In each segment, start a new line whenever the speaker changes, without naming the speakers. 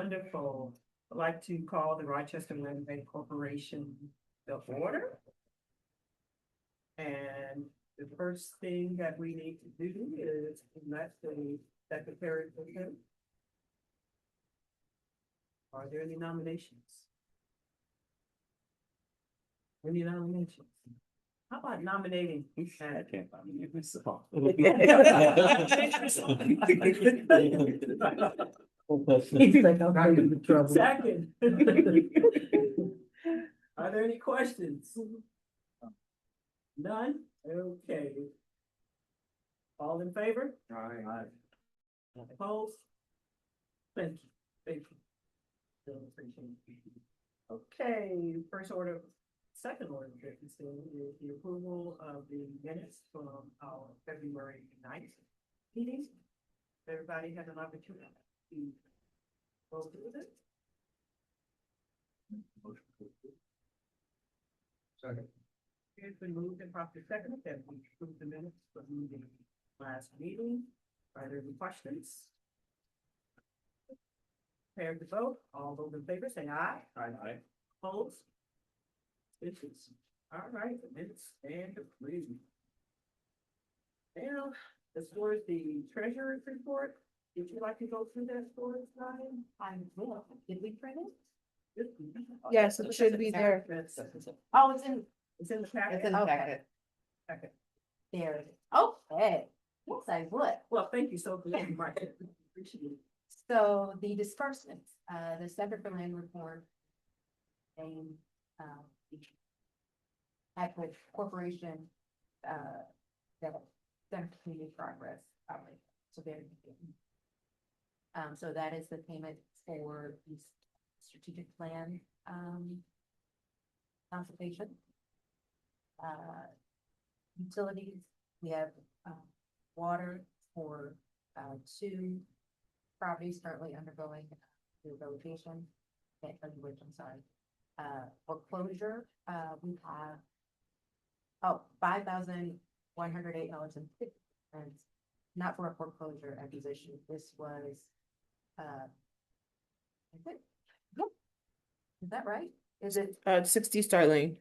Wonderful. I'd like to call the Rochester Land Bank Corporation to order. And the first thing that we need to do is elect the secretary for him. Are there any nominations? Any nominations? How about nominating?
I can't find it.
He's like, I'm going to trouble.
Second. Are there any questions? None? Okay. All in favor?
Aye.
Opposed? Thank you, thank you. Really appreciate it. Okay, second order of business is the approval of the minutes from our February 9th meeting. Everybody had an opportunity to go through it.
Second.
It's been moved and properly seconded that we approve the minutes from the last meeting. Are there any questions? Prepared to vote. All those in favor say aye.
Aye.
Opposed? Issues. All right, the minutes stand approved. Now, as far as the treasurer's report, would you like to go through that for us, Ryan?
I will. Did we print it?
Yes, it should be there.
Oh, it's in,
It's in the packet.
it's in the packet.
Packet.
There it is. Okay. Yes, I would.
Well, thank you so much. Appreciate it.
So the disbursements, the Center for Land Reform. And, Equity Corporation, that Center for Community Progress. So there. So that is the payment for the strategic plan, consultation. Utilities, we have, water for, two properties currently undergoing rehabilitation. Can't tell you which, I'm sorry. Foreclosure, we have, $5,108.50. Not for a foreclosure acquisition. This was, is that right? Is it?
60 Starling.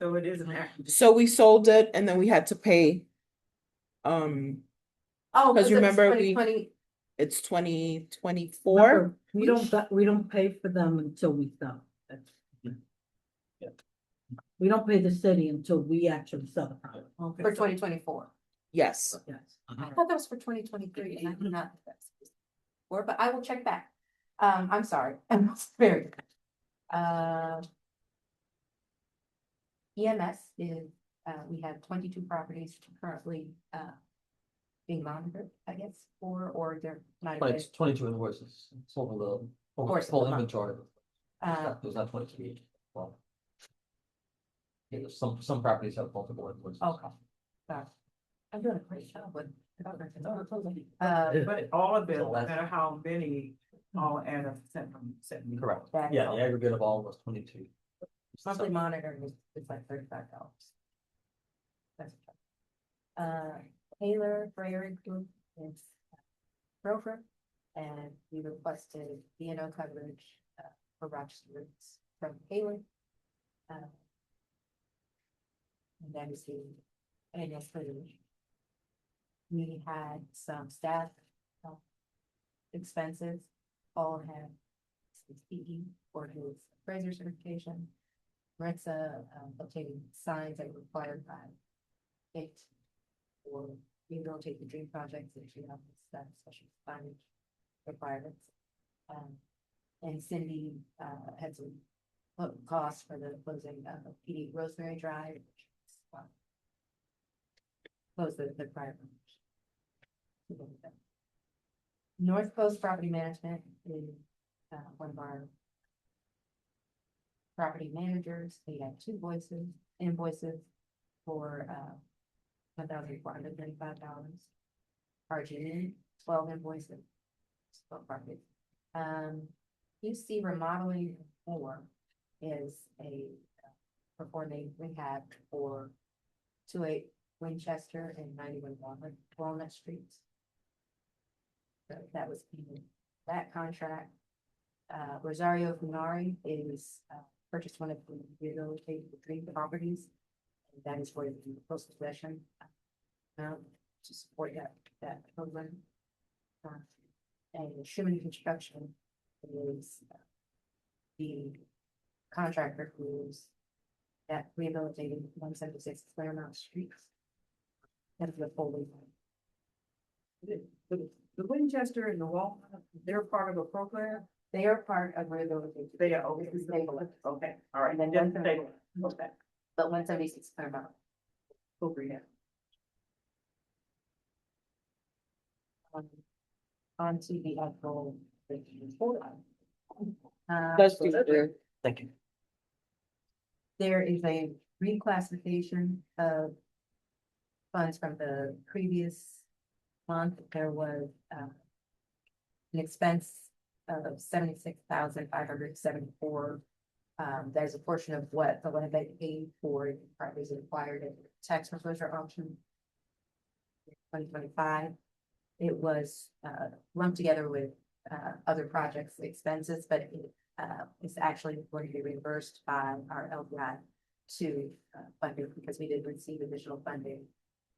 So it is an act.
So we sold it and then we had to pay.
Oh,
'Cause remember we-
2020.
It's 2024.
Remember, we don't pay for them until we sell. We don't pay the city until we actually sell the property.
Okay.
For 2024.
Yes.
Yes.
I thought that was for 2023 and I did not. think that's for, but I will check back. I'm sorry. I'm very. EMS is, we have 22 properties currently, being monitored, I guess, or they're not.
It's 22 invoices, total the
Course of
full
the month.
inventory. There's not 22. Well. Yeah, there's some properties have multiple invoices.
Okay. Sorry. I'm doing a great job with.
But all of them, no matter how many, all add up to 70.
Correct.
That
Yeah,
helps.
the aggregate of all was 22.
Monthly monitoring is like $35. That's. Taylor Frary Group is broker, and we requested DNO coverage for Rochester routes from Taylor. And that is the annual footage. We had some staff expenses, all had speaking for his appraiser certification. Maritza obtaining signs that were required by it. Or you don't take the dream projects that you have that special signage requirements. And Cindy had some costs for the closing of PD Rosemary Drive. Close the prior. North Coast Property Management is one of our property managers. They had two invoices for $1,435. RG&E, 12 invoices. 12 properties. UC Remodeling 4 is a performing rehab for 28 Winchester and 91 Walnut Streets. So that was that contract. Rosario Funari is purchased one of the rehabilitated green properties. And that is for the post-possession to support that program. And Schumann Construction is the contractor who's that rehabilitating 176 Claremont Street. That's the full.
The Winchester and the Walmart, they're part of a program?
They are part of rehabilitation.
They are, okay,
This is stabilized.
okay, all right,
And then
just
one-
stable, okay,
But 176 Claremont.
full rehab.
On to the actual.
Let's do it.
Thank you.
There is a reclassification of funds from the previous month. There was an expense of 76,574. There's a portion of what the land bank paid for properties acquired at tax foreclosure auction. 2025. It was lumped together with other projects expenses, but it is actually going to be reimbursed by our LPI to funding because we did receive additional funding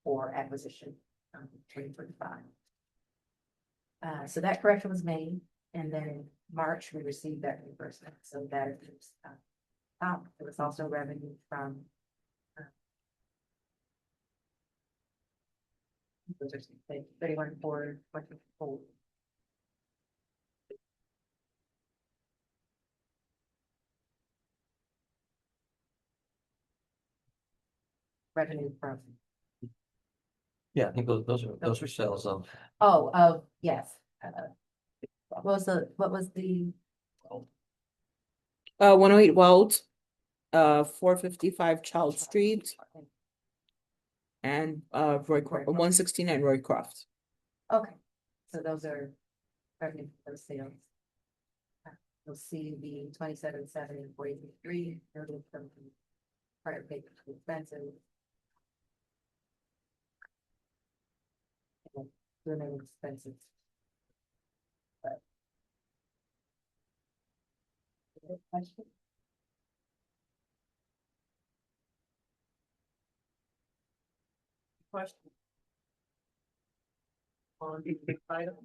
for acquisition 2025. So that correction was made, and then in March we received that reimbursement. So that is there was also revenue from those are 31 for 24. Revenue from,
Yeah, I think those are sales of.
yes. What was the
108 Weld, 455 Child Street, and Roycroft, 169 Roycroft.
okay, so those are revenue for those sales. You'll see the 27,7 and 43 revenue from the prior paid expenses. And the remaining expenses. But. Any questions?
Question? On the big item?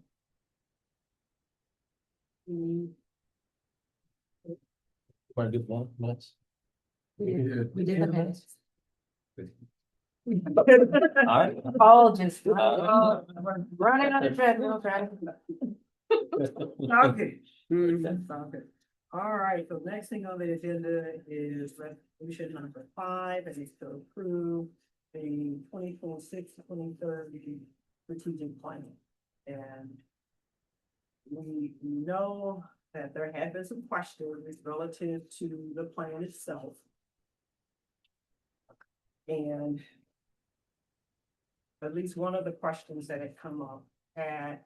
Want to do 1 minutes?
We did the minutes.
All right.
All just running on the treadmill trying to.
Okay.
Mm.
That sounds good. All right, so next thing on the agenda is resolution number 5, and it's to approve the 2026-2030 strategic plan. And we know that there had been some questions relative to the plan itself. And at least one of the questions that had come up had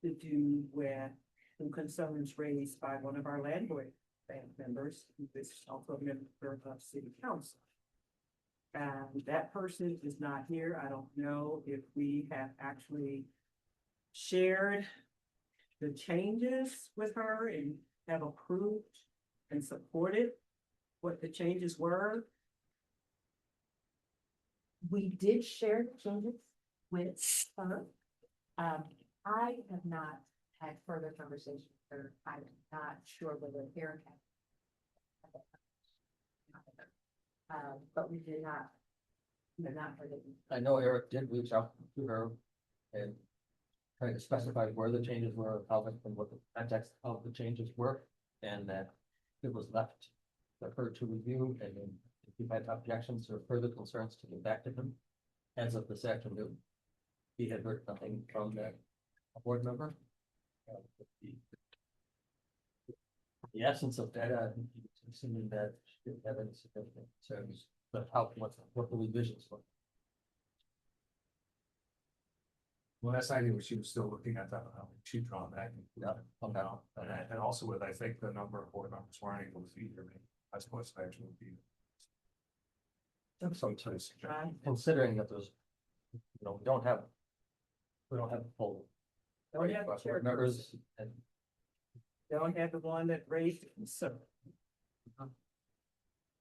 to do with some concerns raised by one of our landlord band members, who is also a member of city council. And that person is not here. I don't know if we have actually shared the changes with her and have approved and supported what the changes were.
We did share the changes with her. I have not had further conversation with her. I'm not sure whether Eric had. But we did not. Heard it.
I know Eric did reach out to her and try to specify where the changes were, and what the context of the changes were, and that it was left for her to review, and then if you had objections or further concerns to get back to him. As of this afternoon, he had heard nothing from that board member. The essence of that, I think he was assuming that she didn't have any significant concerns, but what the revisions were.
Well, that's idea was she was still looking at that, she'd drawn that.
Yeah, okay.
And also with, I think the number of board members weren't able to see her, I suppose I actually would be. Some sort of suggestion.
Considering that there's, we don't have a full.
Oh, yeah,
Board
sure.
members, and
don't have the one that raised concern.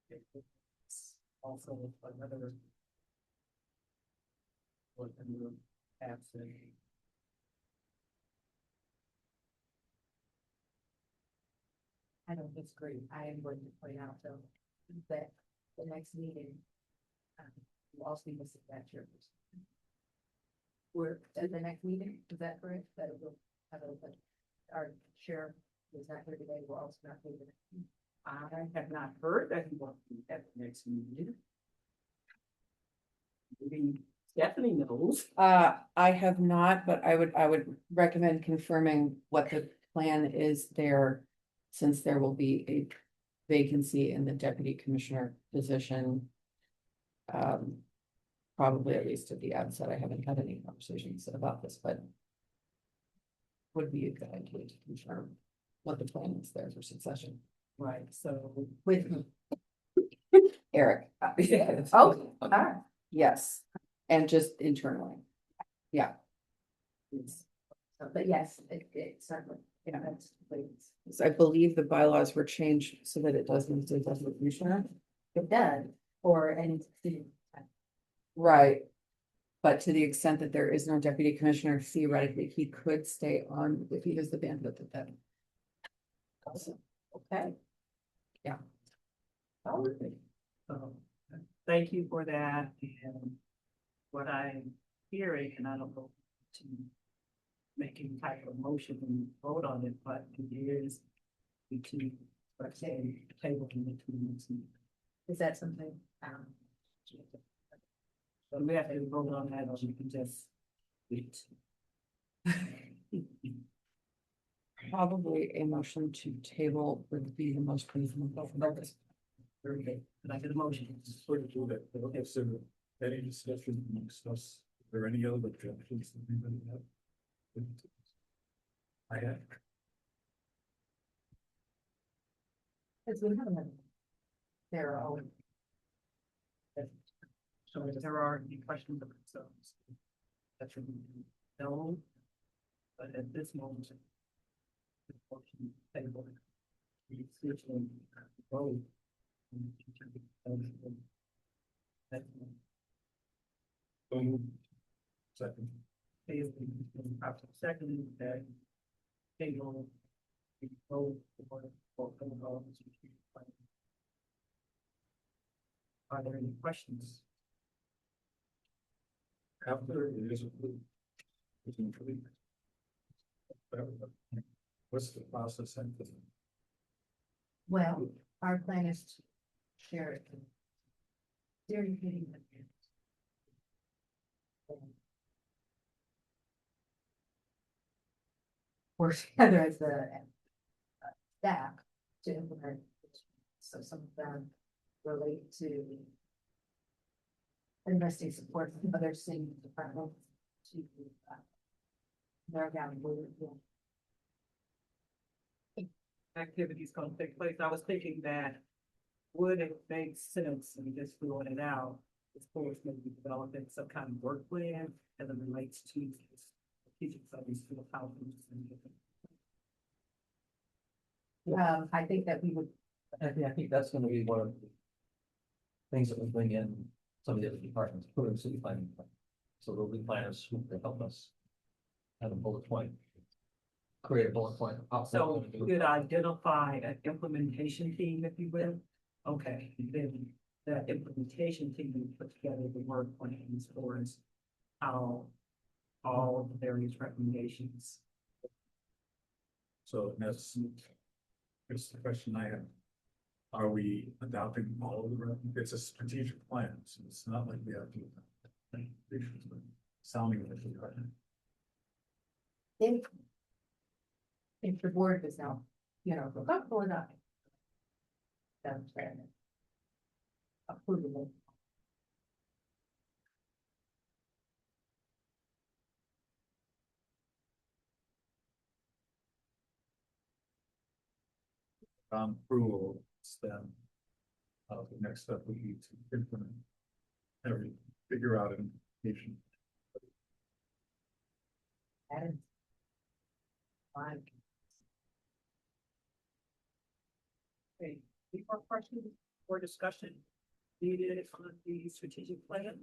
It's also another. What absent.
I don't disagree. I am going to point out though, that the next meeting. Will also be missing that chairperson. We're at the next meeting, is that correct? That it will have our chair is not here today, we're also not here today.
I have not heard that he wants to be at the next meeting. Maybe Stephanie knows.
I have not, but I would recommend confirming what the plan is there. Since there will be a vacancy in the deputy commissioner position. Probably at least at the outset, I haven't had any conversations about this, but. Would be a good idea to confirm what the plan is there for succession.
Right, so.
With Eric.
Yeah.
Oh, yes, and just internally. Yeah.
But yes, it certainly, yeah, that's, please.
So I believe the bylaws were changed so that it doesn't say deputy commissioner.
It does, or any.
Right. But to the extent that there is no deputy commissioner, theoretically, he could stay on if he has the bandwidth of that.
Okay.
Yeah.
All right. So, thank you for that, and what I'm hearing, and I don't know to make any type of motion and vote on it, but it is the two, let's say, table in the 2 weeks.
Is that something?
So we have to vote on that, or you can just wait.
Probably a motion to table would be the most reasonable.
Very good. Can I get a motion?
Sort of do that, but if there any discussion amongst us, are there any other objections that anybody have? I have.
Because we haven't. There are always.
So if there are any questions of themselves. That should be no. But at this moment. the motion table, we switch on vote. That's
Second.
second that table. We vote for. Are there any questions?
After it is approved. It's approved. What's the process after?
Well, our plan is to share it. During meeting. Work together as the staff to implement. So some of them relate to investing support from other city departments to narrow down where
Activities gonna take place. I was thinking that would it make sense, and just throwing it out, as far as maybe developing some kind of work plan as it relates to teaching studies to the housing.
I think that we would,
I think that's gonna be one of the things that we bring in some of the other departments, put in city planning. So there'll be planners who can help us have a bullet point. Create a bullet point.
So you could identify an implementation team, if you will. Okay, and then that implementation team will put together the work plans for us. How all the various recommendations.
So that's, here's the question I have. Are we adopting all of the, it's a strategic plan, so it's not like we have to. Sounding like we are.
if the board is now, feel comfortable or not. That's fair. Approvable.
Approval, it's then. The next step would be to implement. Figure out an implementation.
That is fine.
Okay, any more questions or discussion needed on the strategic plan?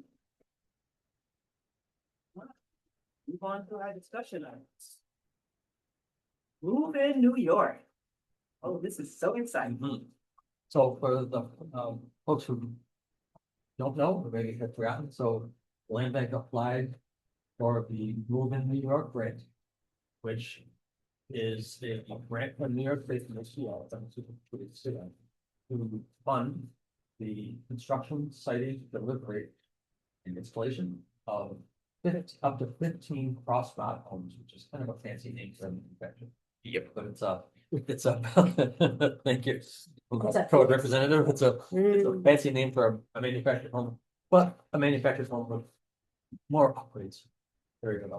Move on to our discussion items. Move in New York. Oh, this is so exciting.
So for the folks who don't know, or maybe have forgotten, so Land Bank applied for the Move in New York grant, which is a grant from New York State to fund the construction, siting, delivery, and installation of up to 15 cross-dock homes, which is kind of a fancy name for a manufacturer. Yep, but it's a, thank you. Code representative, it's a fancy name for a manufactured home, but a manufactured home with more upgrades. Very good,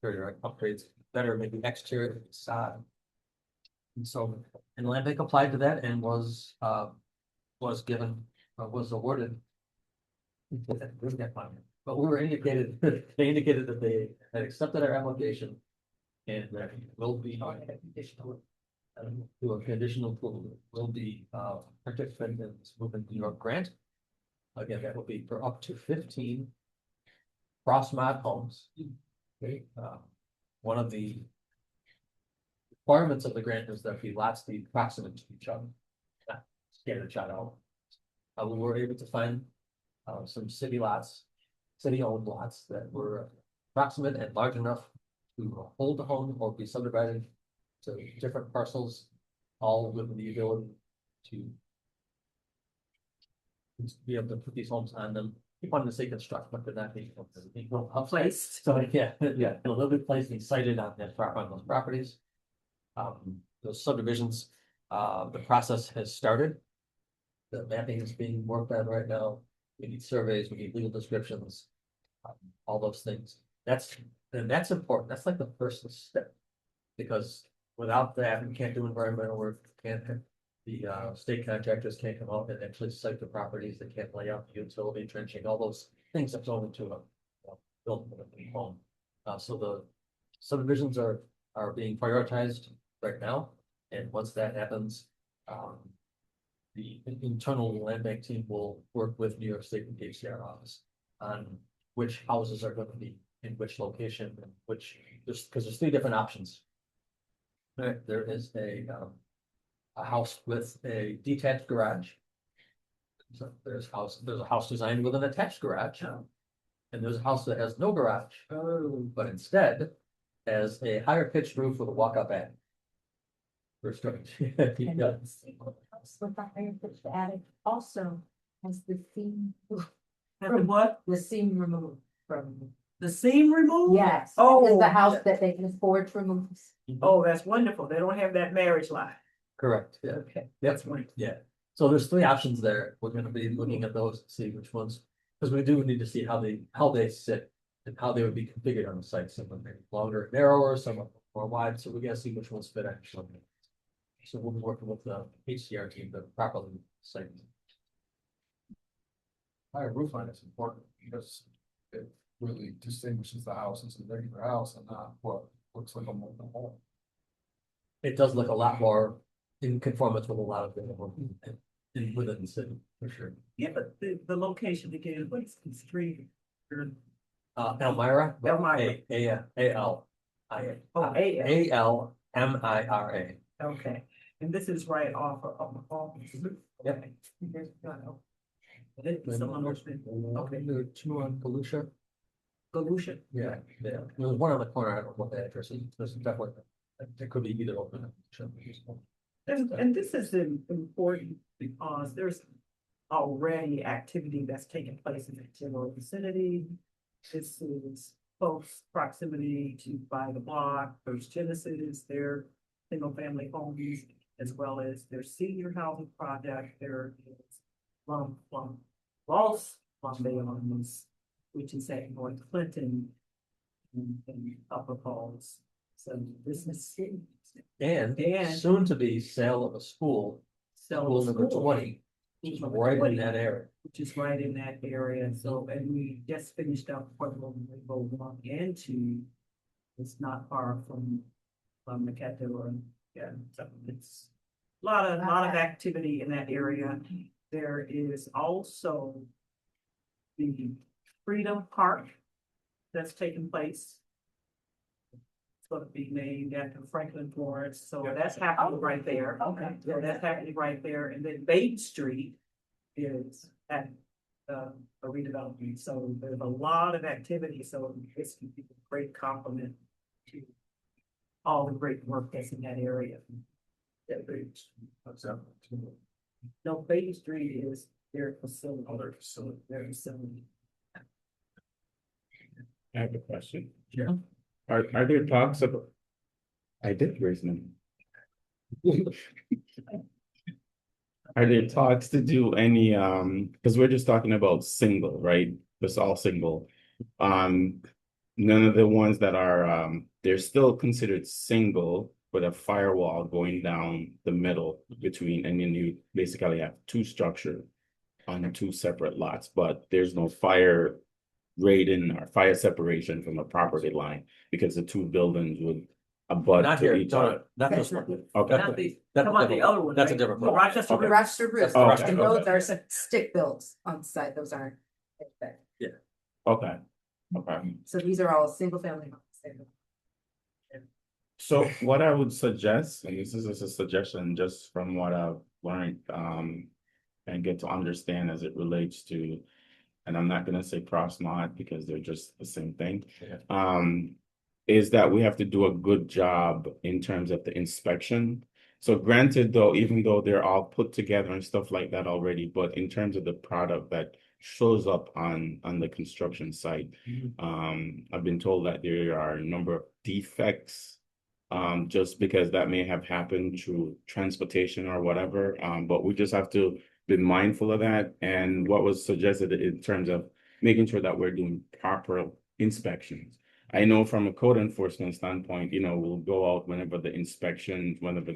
very right, upgrades, better maybe exterior facade. And so, and Land Bank applied to that and was given, was awarded. Where's that money? But we were indicated, they indicated that they had accepted our application. And that will be do a conditional approval, will be participant in this Move in New York grant. Again, that will be for up to 15 cross mod homes. Okay, one of the requirements of the grant is that the lots be proximate to each other, not scattered shot out. We were able to find some city lots, city-owned lots that were proximate and large enough to hold the home or be subdivided to different parcels, all with the ability to be able to put these homes on them. Keep wanting to say construct, but they're not being
Placed.
So yeah, yeah, they'll be placed and sited on that on those properties. Those subdivisions, the process has started. The mapping is being worked on right now. We need surveys, we need legal descriptions, all those things. That's important. That's like the first step. Because without that, we can't do environmental work, can't have the state contractors can't come out and actually site the properties, they can't lay out the utility trenching, all those things that go into a building a home. So the subdivisions are being prioritized right now, and once that happens, the internal land bank team will work with New York State and DHCR office on which houses are going to be in which location, and which, just because there's 3 different options. There is a house with a detached garage. So there's a house designed with an attached garage. And there's a house that has no garage, but instead has a higher pitched roof with a walk-up attic. For storage.
And
Yeah.
the single house with the higher pitched attic also has the seam,
Have the what?
the seam removed from.
The seam removed?
Yes.
Oh.
Is the house that they can afford to remove.
Oh, that's wonderful. They don't have that marriage lot.
Correct, yeah.
Okay.
That's right, yeah. So there's 3 options there. We're gonna be looking at those, to see which ones, because we do need to see how they sit and how they would be configured on the site. Some of them are longer, narrower, some are more wide, so we gotta see which ones fit actually. So we'll be working with the HCR team to properly site.
Higher roof line is important because it really distinguishes the house as a regular house and not what looks like a mobile home.
It does look a lot more in conformance with a lot of the within the city, for sure.
Yeah, but the location again, what's the street?
Elmira.
Elmira.
A-L-I-A.
Oh, A-L.
A-L-M-I-R-A.
Okay, and this is right off of.
Yep.
Okay,
There are 2 on Galusha.
Galusha.
Yeah, yeah. There's one on the corner. I don't know what the address is. There's definitely, it could be either open.
And this is important because there's already activity that's taking place in the general vicinity. This is close proximity to By the Block, First Genesis, their single family homes, as well as their senior housing project. There is Lost Lumbeons, which is at North Clinton and Upper Falls. So this is
And
And-
soon to be sale of a school, school number 20,
which is
right in that area.
Which is right in that area, so, and we just finished up Pueblo Nuevo 1 and 2. It's not far from Maqueta or, yeah, so it's lot of activity in that area. There is also the Freedom Park that's taking place. It's gonna be named after Franklin Florence, so that's happening right there.
Okay.
So that's happening right there, and then Bates Street is at a redevelopment, so there's a lot of activity, so it's a great compliment to all the great work that's in that area.
What's that?
No, Bates Street is their facility.
Other facility.
Their facility.
I have a question.
Yeah.
Are there talks about? I did raise them. Are there talks to do any, because we're just talking about single, right? It's all single. None of the ones that are, they're still considered single with a firewall going down the middle between, and then you basically have two structure on two separate lots, but there's no fire rating or fire separation from a property line because the two buildings would abut
Not
to
here,
each other.
not this one.
Okay.
Not the,
That's
come on, the
different.
other one.
That's a
right?
different
The
one.
Rochester
Okay.
River.
Rochester Roost,
Okay,
and those
okay.
are some stick builds on site, those aren't.
Okay, okay.
So these are all single family homes.
So what I would suggest, and this is just a suggestion just from what I've learned, and get to understand as it relates to, and I'm not gonna say cross mod because they're just the same thing. Is that we have to do a good job in terms of the inspection. So granted, though, even though they're all put together and stuff like that already, but in terms of the product that shows up on the construction site, I've been told that there are a number of defects. Just because that may have happened through transportation or whatever, but we just have to be mindful of that. And what was suggested in terms of making sure that we're doing proper inspections. I know from a code enforcement standpoint, we'll go out whenever the inspection, whenever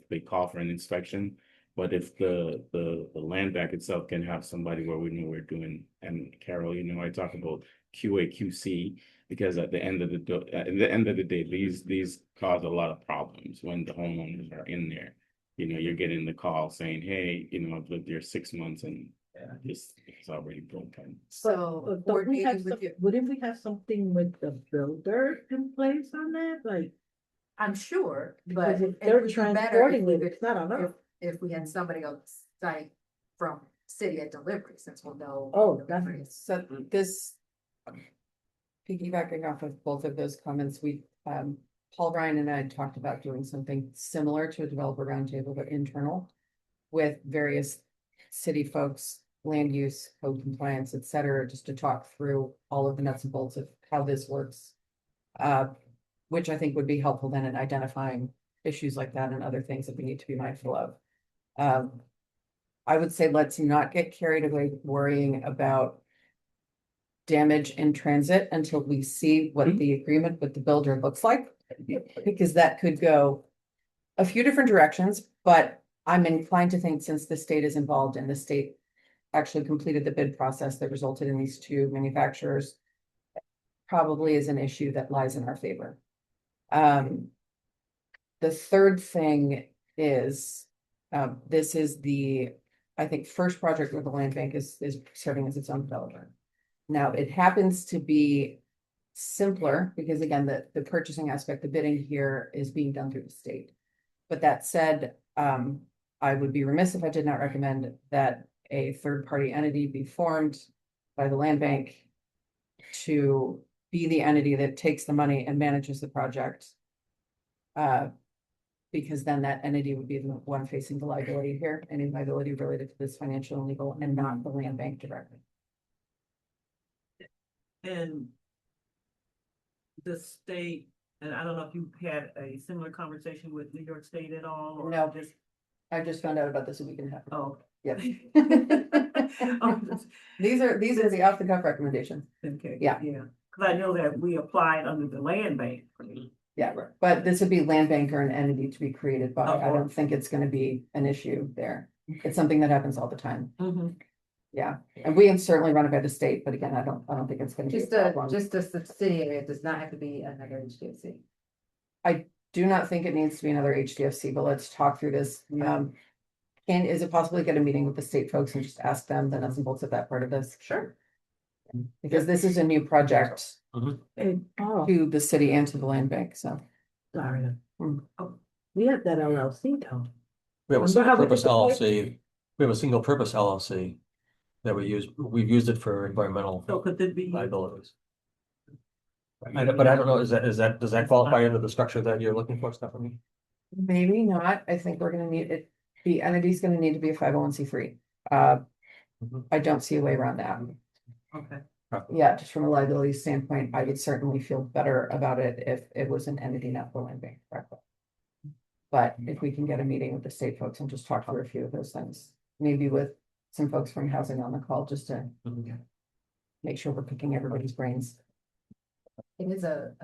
they call for an inspection. But if the land bank itself can have somebody where we know we're doing, and Carol, I talk about QA, QC, because at the end of the day, these cause a lot of problems when the homeowners are in there. You're getting the call saying, hey, I've lived here 6 months and this is already broken.
So.
But don't we
coordinating
have
with
some,
you-
wouldn't we have something with the builder in place on that, like?
I'm sure, but
Because if
it
they're
would be better if
transporting
we
it,
could,
it's not on us.
if we had somebody on site from city at delivery, since we'll know.
Oh, definitely.
So this, piggybacking off of both of those comments, Paul Ryan and I had talked about doing something similar to a developer roundtable, but internal with various city folks, land use, code compliance, et cetera, just to talk through all of the nuts and bolts of how this works. Which I think would be helpful then in identifying issues like that and other things that we need to be mindful of. I would say let's not get carried away worrying about damage in transit until we see what the agreement with the builder looks like, because that could go a few different directions, but I'm inclined to think since the state is involved and the state actually completed the bid process that resulted in these two manufacturers, probably is an issue that lies in our favor. The third thing is, this is the, I think, first project where the land bank is serving as its own developer. Now, it happens to be simpler because again, the purchasing aspect, the bidding here is being done through the state. But that said, I would be remiss if I did not recommend that a third-party entity be formed by the land bank to be the entity that takes the money and manages the project. Because then that entity would be the one facing the liability here, any liability related to this financial and legal, and not the land bank directly.
And the state, and I don't know if you had a similar conversation with New York State at all, or
No.
just,
I just found out about this a week and a half ago.
oh.
Yep.
Oh,
These are the off the cuff recommendations.
okay.
Yeah.
Yeah, because I know that we applied under the land bank.
Yeah, but this would be land bank or an entity to be created by. I
Oh.
don't think it's gonna be an issue there. It's something that happens all the time.
Mhm.
Yeah, and we can certainly run it by the state, but again, I don't think it's gonna be a
Just
problem.
a subsidiary, it does not have to be another HDFC.
do not think it needs to be another HDFC, but let's talk through this.
Yeah.
Is it possible to get a meeting with the state folks and just ask them the nuts and bolts of that part of this?
Sure.
Because this is a new project
And, oh,
to the city and to the land bank, so.
sorry.
Mm.
We have that LLC though.
We have a
Remember
single
how we
purpose
did the pipe?
LLC, we have a single purpose LLC that we've used it for environmental
So could it be?
liabilities. But I don't know, does that qualify under the structure that you're looking for, Stephanie?
Maybe not. I think we're gonna need it, the entity's gonna need to be a 501c3. Uh,
Mhm.
I don't see a way around that.
Okay.
Yeah, just from a liability standpoint, I would certainly feel better about it if it was an entity, not the land bank, correctly. But if we can get a meeting with the state folks and just talk through a few of those things, maybe with some folks from housing on the call, just to
Mhm.
make sure we're picking everybody's brains.
It is a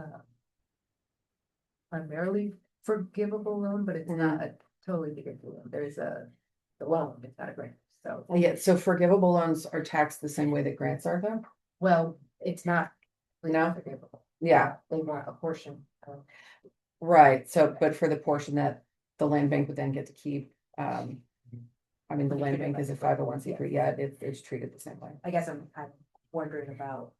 primarily forgivable loan, but it's not a totally forgivable loan. There's the loan, it's not a grant. So,
Yeah, so forgivable loans are taxed the same way that grants are though?
well, it's not.
No?
Forgivable.
Yeah,
They want a portion of.
right. So, but for the portion that the land bank would then get to keep, I mean, the land bank is a 501c3, yeah, it's treated the same way.
I guess I'm wondering about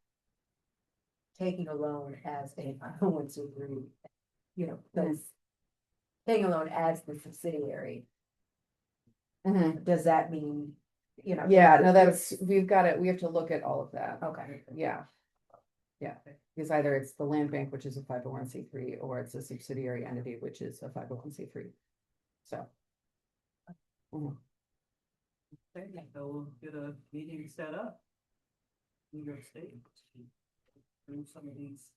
taking a loan as a 501c3, you know, because taking a loan as the subsidiary, does that mean, you know?
Yeah, no, that's, we've got it, we have to look at all of that.
Okay.
Yeah. Yeah, because either it's the land bank, which is a 501c3, or it's a subsidiary entity, which is a 501c3. So. Mhm.
Okay, so we'll get a meeting set up. New York State. Through some of these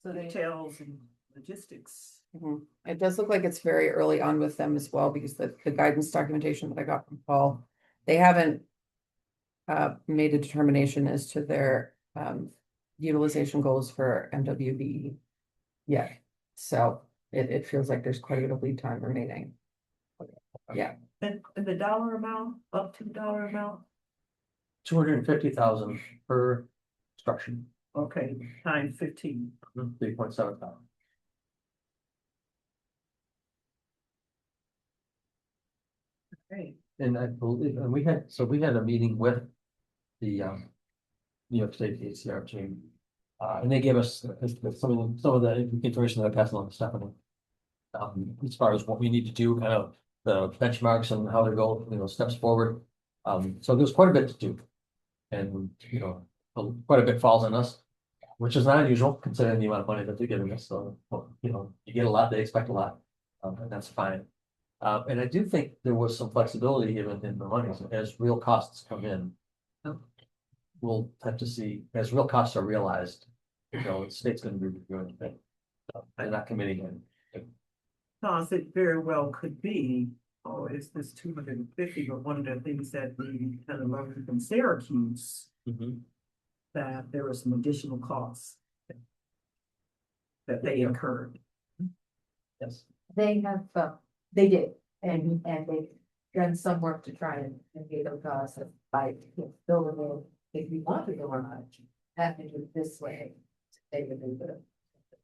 So they,
details and logistics.
Mhm. It does look like it's very early on with them as well, because the guidance documentation that I got from Paul, they haven't made a determination as to their utilization goals for MWBE yet. So it feels like there's quite a bit of lead time remaining. Yeah,
And the dollar amount, up to the dollar amount,
250,000 per structure,
okay, times 15.
3.7 thousand.
Okay.
And I believe, and we had a meeting with the New York State ACR team. And they gave us some of the information that I passed along to Stephanie. As far as what we need to do, kind of the benchmarks and how to go, steps forward. So there's quite a bit to do. And, quite a bit falls on us, which is not unusual considering the amount of money that they're giving us. So, you get a lot, they expect a lot, and that's fine. And I do think there was some flexibility even in the money as real costs come in. We'll have to see, as real costs are realized, the state's gonna be reviewing it. They're not committing it.
Cause it very well could be, oh, it's this 250, but one of the things that we kind of learned from Syracuse, that there were some additional costs that they incurred.
Yes.
they have, they did, and they've done some work to try and get those costs by building it. If we want to go on, have to do it this way. They would do it.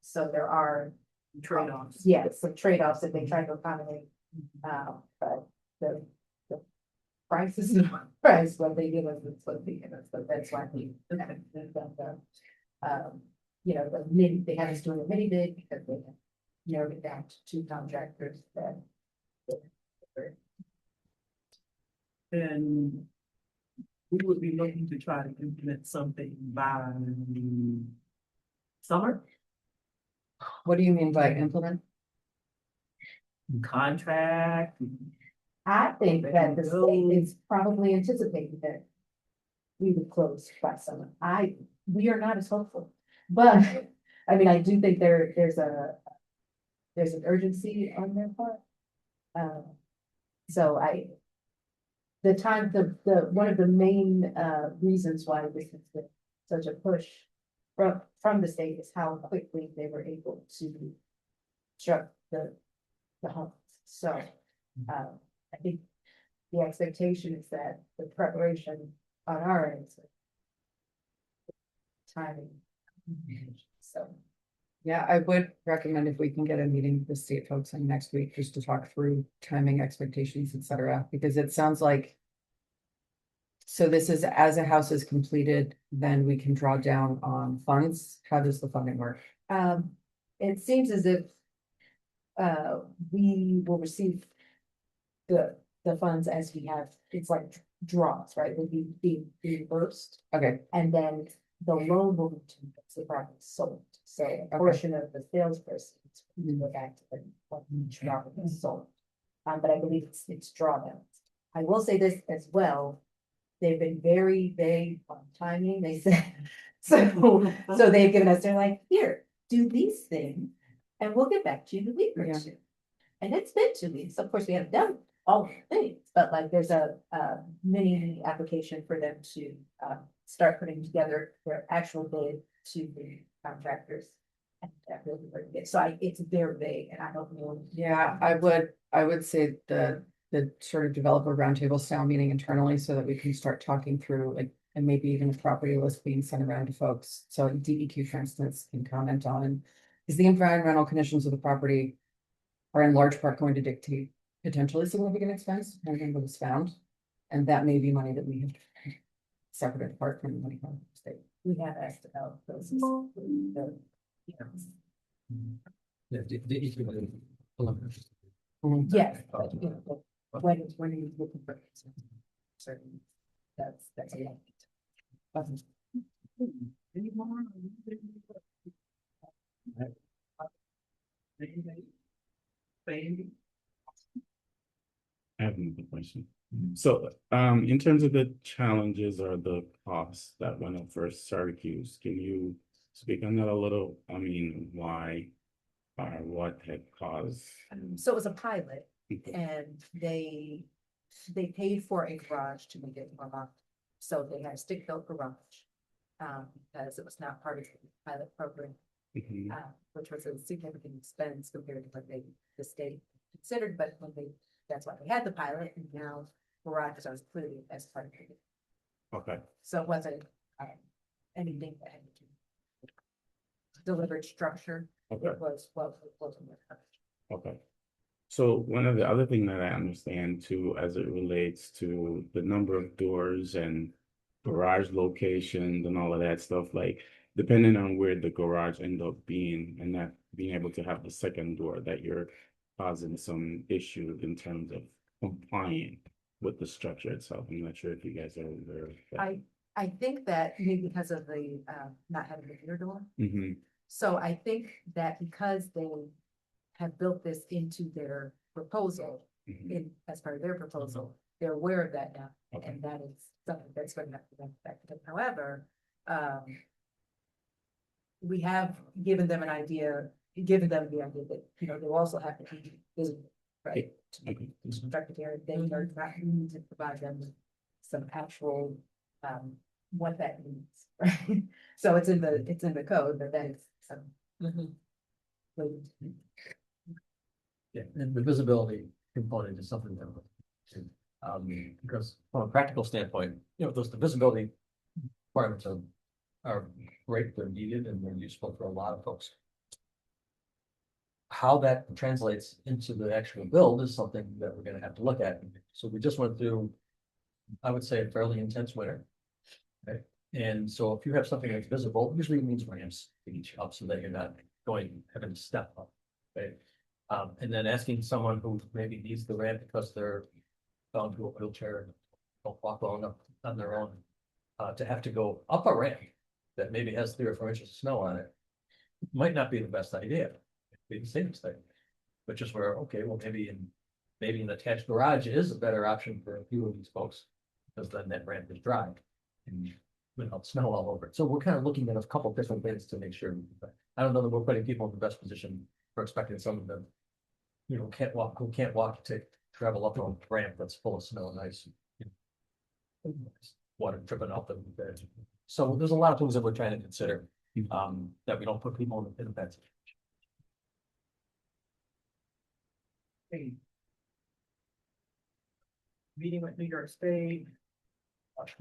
So there are
Trade-offs.
yes, some trade-offs that they try to accommodate. But the price is the price, what they give us is what they give us, but that's why we haven't done the, they have us doing a mini bid because they have narrowed it down to 2 contractors that.
Then we would be looking to try to implement something by summer,
what do you mean by implement?
contract.
I think that the state is probably anticipating that we would close by summer. We are not as hopeful, but I mean, I do think there's an urgency on their part. So one of the main reasons why this has been such a push from the state is how quickly they were able to construct the homes. So I think the expectation is that the preparation on our end. Timing. So
Yeah, I would recommend if we can get a meeting with the state folks in next week, just to talk through timing expectations, et cetera, because it sounds like. So this is as a house is completed, then we can draw down on funds. How does the funding work?
It seems as if we will receive the funds as we have, it's like draws, right? Will be reimbursed,
Okay,
and then the loan will be to the property sold. So a portion of the sales proceeds will go back to the what each property is sold. But I believe it's drawdowns. I will say this as well. They've been very vague on timing. They said, so they've given us, they're like, here, do these things, and we'll get back to you in a week or
Yeah.
two. And it's been 2 weeks. Of course, we haven't done all the things, but like there's a mini application for them to start putting together their actual bid to the contractors. And that really very good. So it's very vague, and I don't know.
yeah, I would say the sort of develop a roundtable style meeting internally so that we can start talking through like, and maybe even a property list being sent around to folks. So DEQ, for instance, can comment on, is the environmental conditions of the property are in large part going to dictate potentially significant expense, depending on what is found. And that may be money that we have separate and apart from the money from the state.
We have asked about those.
Yeah, the issue with the preliminary.
Yes, but, you know, when are you looking for? Certain, that's a lot.
Any more? Baby.
I have another question. So, in terms of the challenges or the costs that went up for Syracuse, can you speak on that a little? I mean, why or what had caused?
So it was a pilot, and they paid for a garage to make it more modern. So they had a stick-built garage. Because it was not part of the pilot program,
Mhm.
which was a significant expense compared to what the state considered, but that's why they had the pilot, and now garages are included as part of it.
Okay,
So it wasn't, anything that had to do delivered structure.
okay.
It was what was in the coverage.
Okay. So one of the other thing that I understand too, as it relates to the number of doors and garage locations and all of that stuff, like depending on where the garage end up being and not being able to have the second door, that you're causing some issue in terms of complying with the structure itself. I'm not sure if you guys are aware of that.
I think that maybe because of the, not having the inner door.
Mhm.
So I think that because they have built this into their proposal,
Mhm.
as part of their proposal, they're aware of that now.
Okay.
And that is something that's going to have to be affected. However, we have given them the idea that, you know, they'll also have to be visible, right?
Okay.
Constructed area, they are not need to provide them with some actual, what that means, right? So it's in the code, but that is some.
Yeah, and the visibility component is something that. Because from a practical standpoint, you know, the visibility requirements are great, they're needed, and they're useful for a lot of folks. How that translates into the actual build is something that we're gonna have to look at. So we just went through, I would say, a fairly intense winter. Okay, and so if you have something that's visible, usually it means ramps to each up so that you're not having to step up. Okay, and then asking someone who maybe needs the ramp because they're bound to a wheelchair and don't walk well enough on their own, to have to go up a ramp that maybe has 3 or 4 inches of snow on it, might not be the best idea. Be the safest thing, but just where, okay, well, maybe an attached garage is a better option for a few of these folks, because then that ramp is dry and without snow all over it. So we're kind of looking at a couple different things to make sure. I don't know that we're putting people in the best position for expecting some of them, you know, who can't walk to travel up a ramp that's full of snow and ice. You know, water dripping off them. So there's a lot of things that we're trying to consider, that we don't put people in a bad situation.
Hey. Meeting with New York State.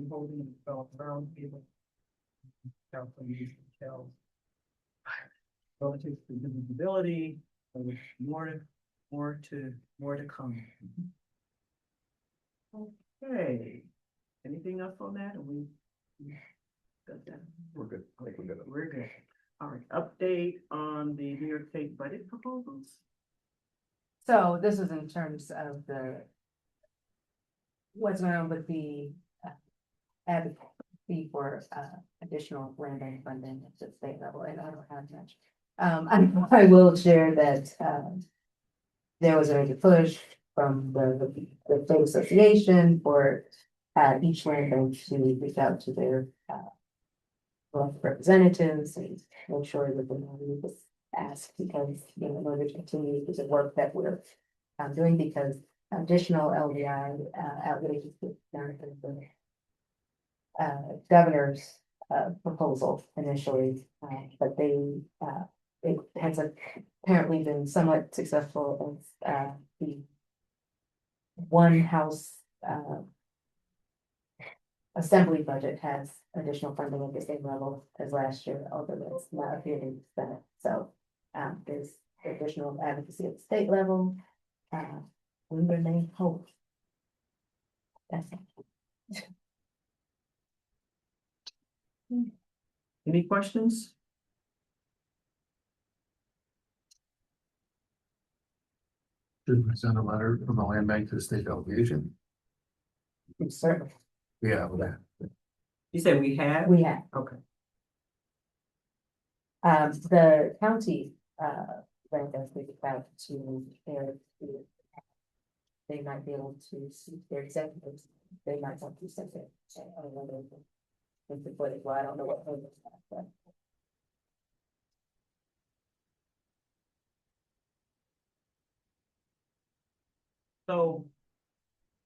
Holding around people. Council meetings, details. relative to visibility, more to come. Okay, anything else on that? Or we got that?
We're good. I think we're good.
We're good. All right, update on the New York State budget proposals.
So this is in terms of the. What's going on with the advocacy for additional land bank funding at the state level, and I don't have much. I will share that there was a push from the state association for each land bank to reach out to their representatives and make sure that the money was asked, because in order to continue the work that we're doing, because additional LDI outlays the governor's proposal initially, but it has apparently been somewhat successful as the one house assembly budget has additional funding at the same level as last year, although that's not appeared in the Senate. So there's additional advocacy at the state level. We remain hope. That's it.
Any questions?
Should we send a letter from the land bank to the state delegation?
Certainly,
Yeah, with that.
You said we have?
we have.
Okay.
The county, ranked us with about to their. They might be able to see their executives, they might want to send it. So I don't know. Well, I don't know what. But
So